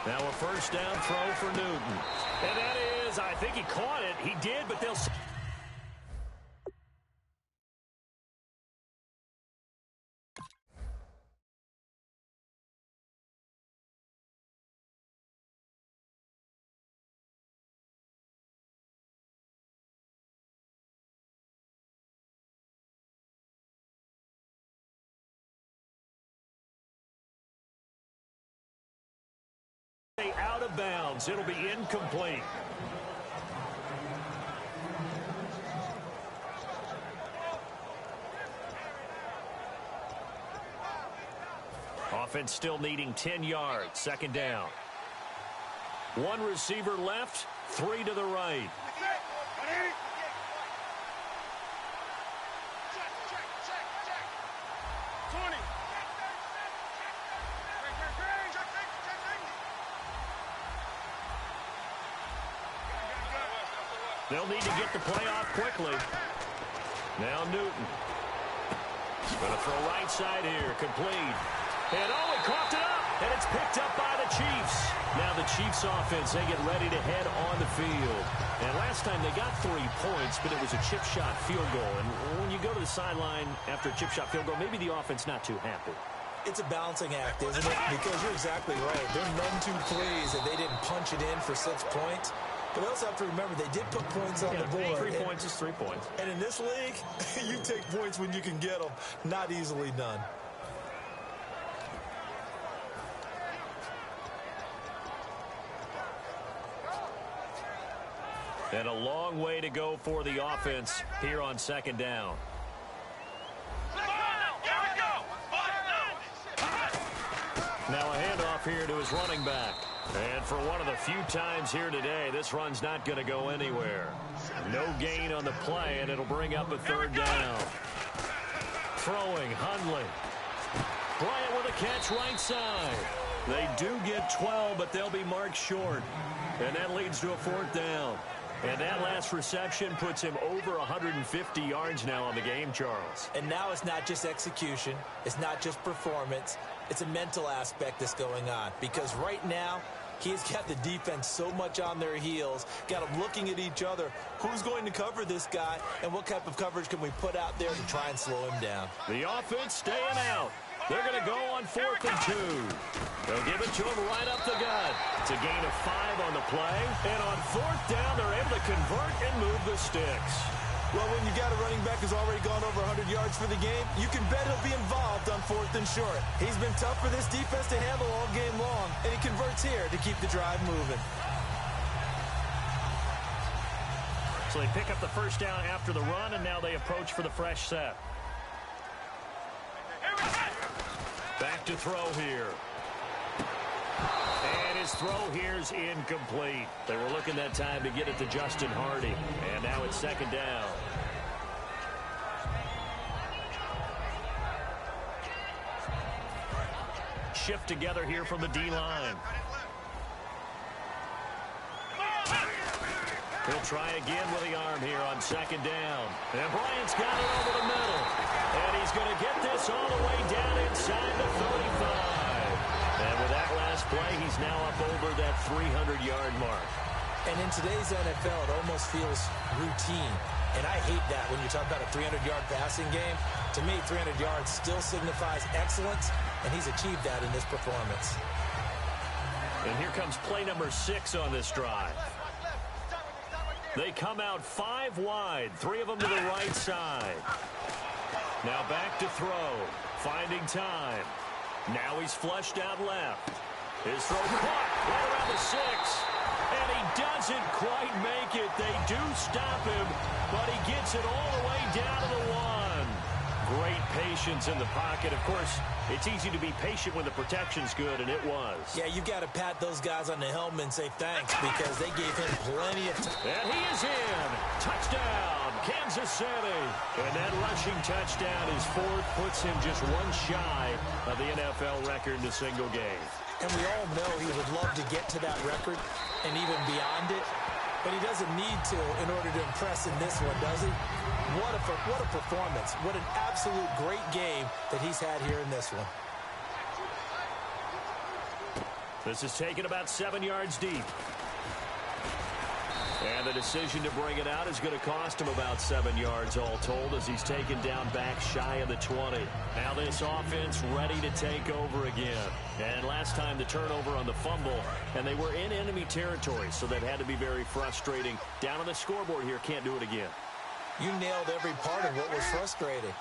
Now a 1st down throw for Newton. And that is, I think he caught it. He did, but they'll... out of bounds. It'll be incomplete. Offense still needing 10 yards. 2nd down. 1 receiver left, 3 to the right. They'll need to get the play off quickly. Now Newton. Going to throw right side here. Complete. And he coughed it up. And it's picked up by the Chiefs. Now the Chiefs offense, they get ready to head on the field. And last time they got 3 points, but it was a chip shot field goal. And when you go to the sideline after a chip shot field goal, maybe the offense not too happy. It's a balancing act, isn't it? Because you're exactly right. They're none too pleased that they didn't punch it in for 6 points. But we also have to remember they did put points on the board. 3 points is 3 points. And in this league, you take points when you can get them. Not easily done. And a long way to go for the offense here on 2nd down. Now a handoff here to his running back. And for one of the few times here today, this run's not going to go anywhere. No gain on the play, and it'll bring up a 3rd down. Throwing, Hundley. Bryant with a catch right side. They do get 12, but they'll be marked short. And that leads to a 4th down. And that last reception puts him over 150 yards now on the game, Charles. And now it's not just execution. It's not just performance. It's a mental aspect that's going on. Because right now, he's got the defense so much on their heels, got them looking at each other. Who's going to cover this guy, and what type of coverage can we put out there to try and slow him down? The offense staying out. They're going to go on 4th and 2. They'll give it to him right up the gut. It's a gain of 5 on the play. And on 4th down, they're able to convert and move the sticks. Well, when you got a running back who's already gone over 100 yards for the game, you can bet he'll be involved on 4th and short. He's been tough for this defense to handle all game long, and he converts here to keep the drive moving. So they pick up the 1st down after the run, and now they approach for the fresh set. Back to throw here. And his throw here's incomplete. They were looking that time to get it to Justin Hardy. And now it's 2nd down. Shift together here from the D-line. He'll try again with the arm here on 2nd down. And Bryant's got it over the middle. And he's going to get this all the way down inside the 35. And with that last play, he's now up over that 300-yard mark. And in today's NFL, it almost feels routine. And I hate that when you talk about a 300-yard passing game. To me, 300 yards still signifies excellence, and he's achieved that in this performance. And here comes play number 6 on this drive. They come out 5 wide, 3 of them to the right side. Now back to throw, finding time. Now he's flushed out left. His throw caught right around the 6. And he doesn't quite make it. They do stop him, but he gets it all the way down to the 1. Great patience in the pocket. Of course, it's easy to be patient when the protection's good, and it was. Yeah, you've got to pat those guys on the helmet and say thanks because they gave him plenty of time. And he is in. Touchdown, Kansas City. And that rushing touchdown, his 4th, puts him just 1 shy of the NFL record in a single game. And we all know he would love to get to that record and even beyond it, but he doesn't need to in order to impress in this one, does he? What a performance. What an absolute great game that he's had here in this one. This is taken about 7 yards deep. And the decision to bring it out is going to cost him about 7 yards all told as he's taken down back shy of the 20. Now this offense ready to take over again. And last time the turnover on the fumble, and they were in enemy territory, so that had to be very frustrating. Down on the scoreboard here, can't do it again. You nailed every part of what was frustrating.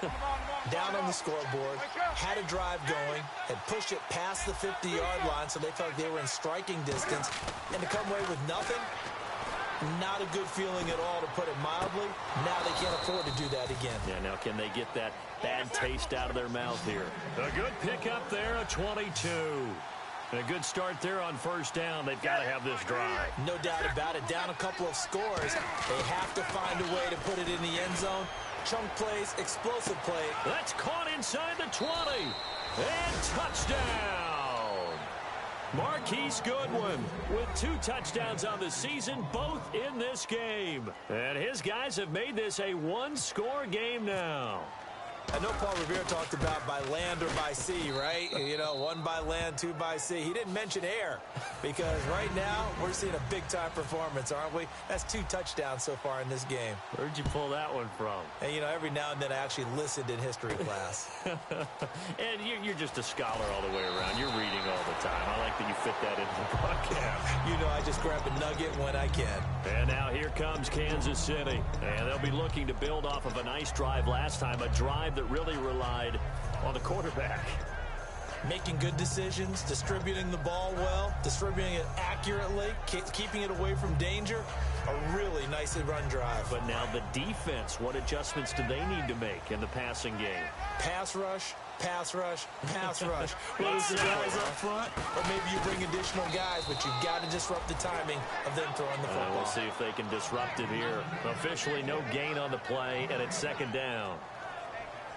Down on the scoreboard, had a drive going, had pushed it past the 50-yard line so they felt like they were in striking distance, and to come away with nothing, not a good feeling at all, to put it mildly. Now they can't afford to do that again. Yeah, now can they get that bad taste out of their mouth here? A good pickup there, a 22. And a good start there on 1st down. They've got to have this drive. No doubt about it. Down a couple of scores. They have to find a way to put it in the end zone. Chunk plays, explosive play. That's caught inside the 20. And touchdown. Marquise Goodwin with 2 touchdowns on the season, both in this game. And his guys have made this a 1-score game now. I know Paul Revere talked about by land or by sea, right? You know, 1 by land, 2 by sea. He didn't mention air because right now we're seeing a big-time performance, aren't we? That's 2 touchdowns so far in this game. Where'd you pull that one from? And, you know, every now and then I actually listened in history class. And you're just a scholar all the way around. You're reading all the time. I like that you fit that into the podcast. You know, I just grab a nugget when I can. And now here comes Kansas City. And they'll be looking to build off of a nice drive last time, a drive that really relied on the quarterback. Making good decisions, distributing the ball well, distributing it accurately, keeping it away from danger. A really nicely run drive. But now the defense, what adjustments do they need to make in the passing game? Pass rush, pass rush, pass rush. Whether it's the guys up front, or maybe you bring additional guys, but you've got to disrupt the timing of them throwing the football. We'll see if they can disrupt it here. Officially no gain on the play, and it's 2nd down.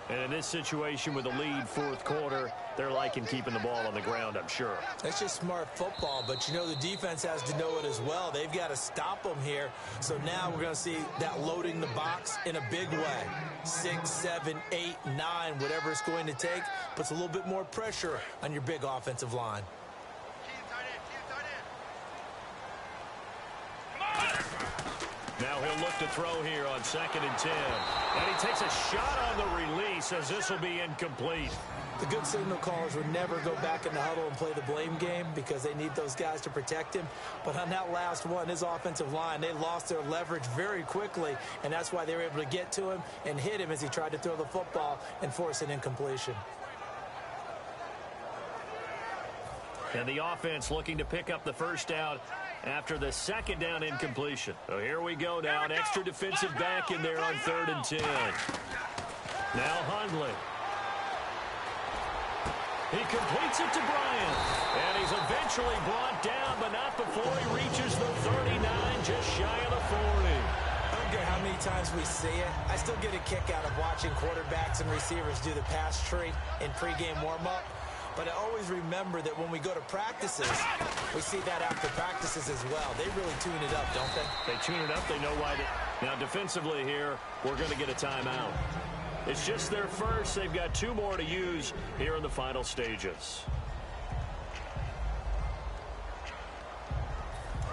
And in this situation with a lead fourth quarter, they're liking keeping the ball on the ground, I'm sure. That's just smart football, but you know the defense has to know it as well. They've got to stop them here. So now we're going to see that loading the box in a big way. 6, 7, 8, 9, whatever it's going to take, puts a little bit more pressure on your big offensive line. Now he'll look to throw here on 2nd and 10. And he takes a shot on the release as this will be incomplete. The good signal callers would never go back in the huddle and play the blame game because they need those guys to protect him. But on that last one, his offensive line, they lost their leverage very quickly, and that's why they were able to get to him and hit him as he tried to throw the football and force an incompletion. And the offense looking to pick up the first down after the 2nd down incompletion. So here we go now. An extra defensive back in there on 3rd and 10. Now Hundley. He completes it to Bryant. And he's eventually brought down, but not before he reaches the 39, just shy of the 40. I don't care how many times we see it. I still get a kick out of watching quarterbacks and receivers do the pass tree in pregame warm-up. But I always remember that when we go to practices, we see that after practices as well. They really tune it up, don't they? They tune it up. They know why. Now, defensively here, we're going to get a timeout. It's just their first. They've got 2 more to use here in the final stages.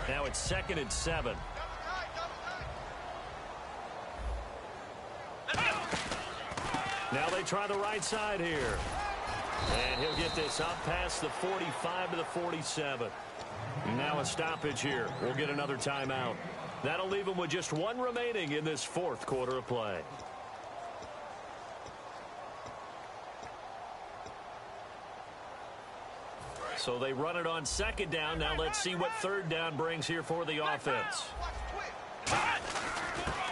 Now it's 2nd and 7. Now they try the right side here. And he'll get this up past the 45 to the 47. Now a stoppage here. We'll get another timeout. That'll leave him with just 1 remaining in this 4th quarter of play. So they run it on 2nd down. Now let's see what 3rd down brings here for the offense.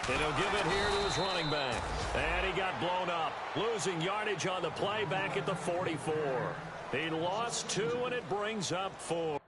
And he'll give it here to his running back. And he got blown up. Losing yardage on the play back at the 44. He lost 2, and it brings up 4.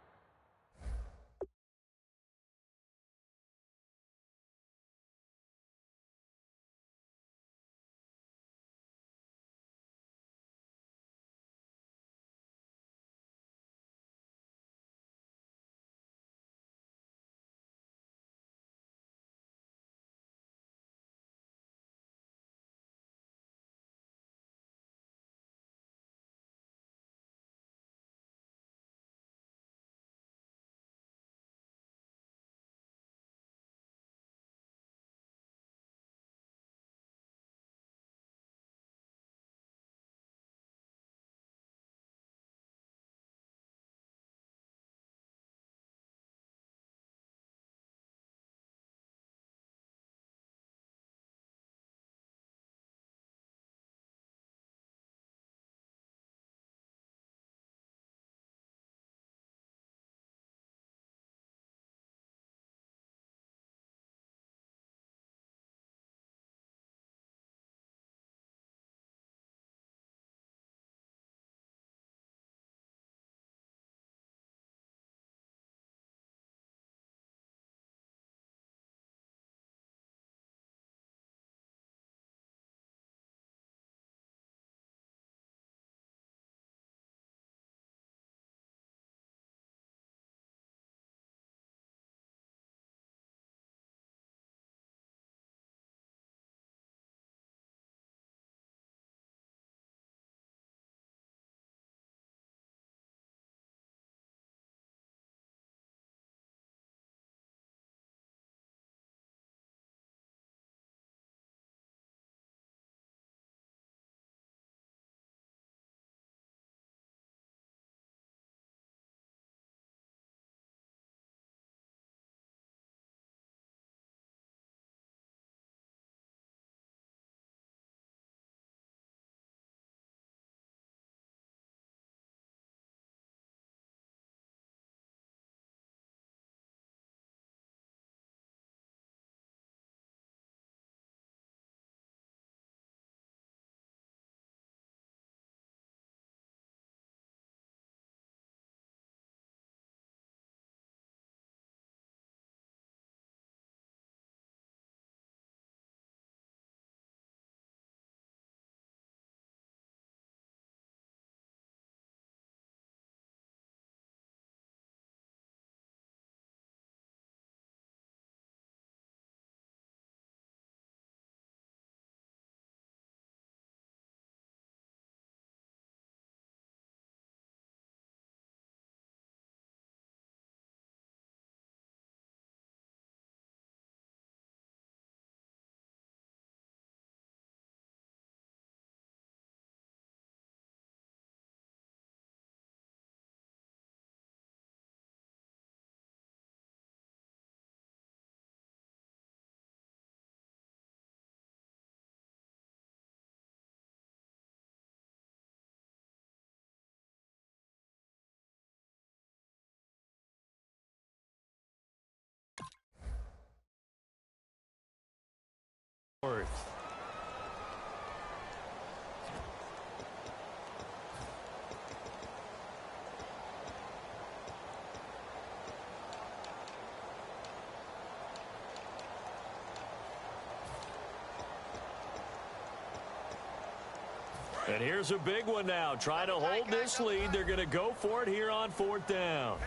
And here's a big one now. Trying to hold this lead. They're going to go for it here on 4th down.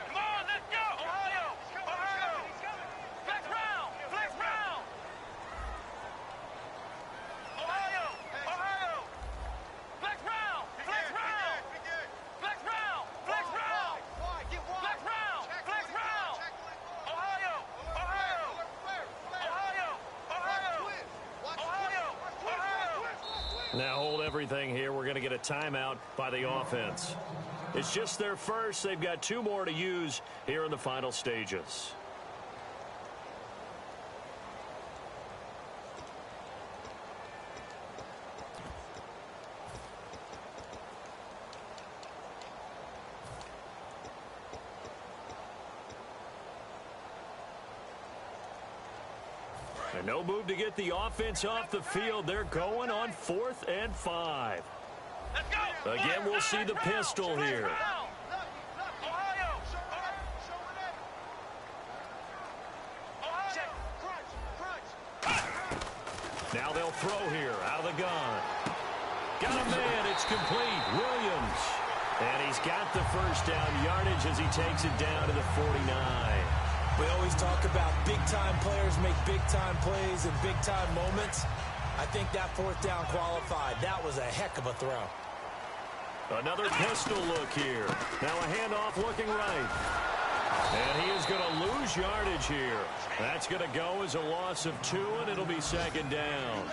Come on, let's go! Ohio! Ohio! Flex round! Flex round! Ohio! Ohio! Flex round! Flex round! Flex round! Flex round! Flex round! Flex round! Ohio! Ohio! Ohio! Ohio! Ohio! Ohio! Now hold everything here. We're going to get a timeout by the offense. It's just their first. They've got 2 more to use here in the final stages. And no move to get the offense off the field. They're going on 4th and 5. Let's go! Again, we'll see the pistol here. Ohio! Now they'll throw here out of the gun. Got a man. It's complete. Williams. And he's got the first down yardage as he takes it down to the 49. We always talk about big-time players make big-time plays in big-time moments. I think that 4th down qualified. That was a heck of a throw. Another pistol look here. Now a handoff looking right. And he is going to lose yardage here. That's going to go as a loss of 2, and it'll be 2nd down.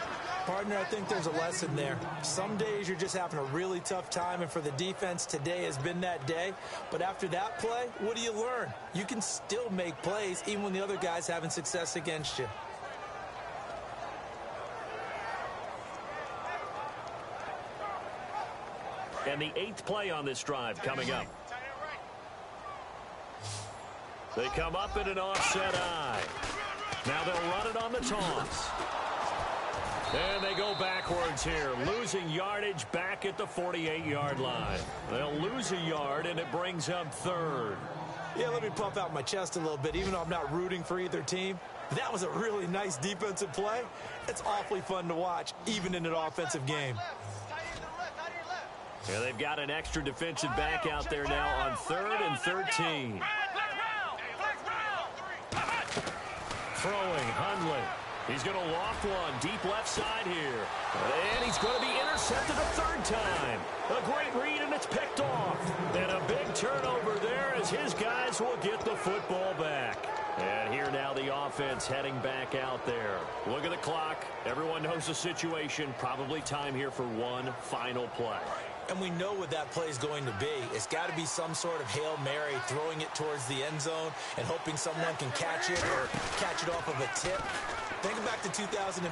Partner, I think there's a lesson there. Some days you're just having a really tough time, and for the defense, today has been that day. But after that play, what do you learn? You can still make plays even when the other guy's having success against you. And the 8th play on this drive coming up. They come up in an offset eye. Now they'll run it on the toss. And they go backwards here, losing yardage back at the 48-yard line. They'll lose a yard, and it brings up 3rd. Yeah, let me puff out my chest a little bit, even though I'm not rooting for either team. That was a really nice defensive play. It's awfully fun to watch, even in an offensive game. Yeah, they've got an extra defensive back out there now on 3rd and 13. Throwing, Hundley. He's going to loft one deep left side here. And he's going to be intercepted a 3rd time. A great read, and it's picked off. And a big turnover there as his guys will get the football back. And here now the offense heading back out there. Look at the clock. Everyone knows the situation. Probably time here for one final play. And we know what that play is going to be. It's got to be some sort of Hail Mary, throwing it towards the end zone and hoping someone can catch it or catch it off of a tip. Think back to 2015.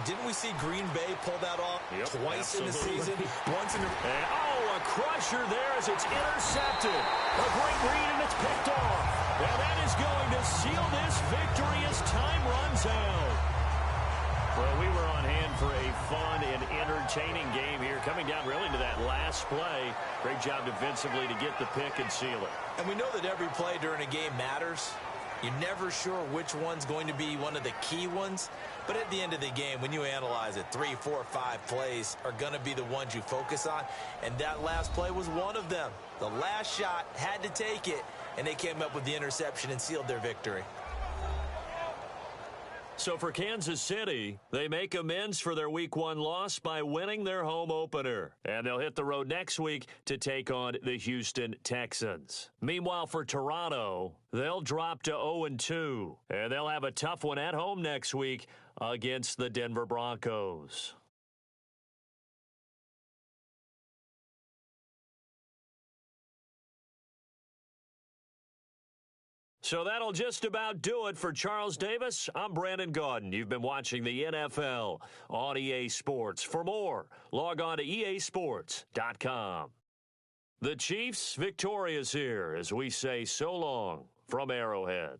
Didn't we see Green Bay pull that off twice in the season? Once in the... a crusher there as it's intercepted. A great read, and it's picked off. Well, that is going to seal this victory as time runs out. Well, we were on hand for a fun and entertaining game here, coming down really to that last play. Great job defensively to get the pick and seal it. And we know that every play during a game matters. You're never sure which one's going to be one of the key ones. But at the end of the game, when you analyze it, 3, 4, 5 plays are going to be the ones you focus on. And that last play was one of them. The last shot had to take it, and they came up with the interception and sealed their victory. So for Kansas City, they make amends for their Week 1 loss by winning their home opener. And they'll hit the road next week to take on the Houston Texans. Meanwhile, for Toronto, they'll drop to 0-2. And they'll have a tough one at home next week against the Denver Broncos. So that'll just about do it for Charles Davis. I'm Brandon Gaudin. You've been watching the NFL on EA Sports. For more, log on to easports.com. The Chiefs victorious here as we say so long from Arrowhead.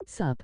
Sup.